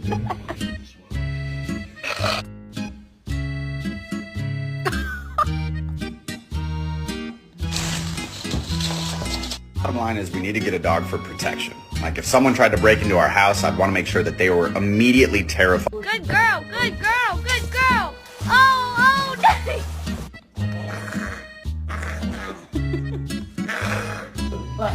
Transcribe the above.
Bottom line is we need to get a dog for protection. Like if someone tried to break into our house, I'd want to make sure that they were immediately terrified. Good girl, good girl, good girl. Oh, daddy. What?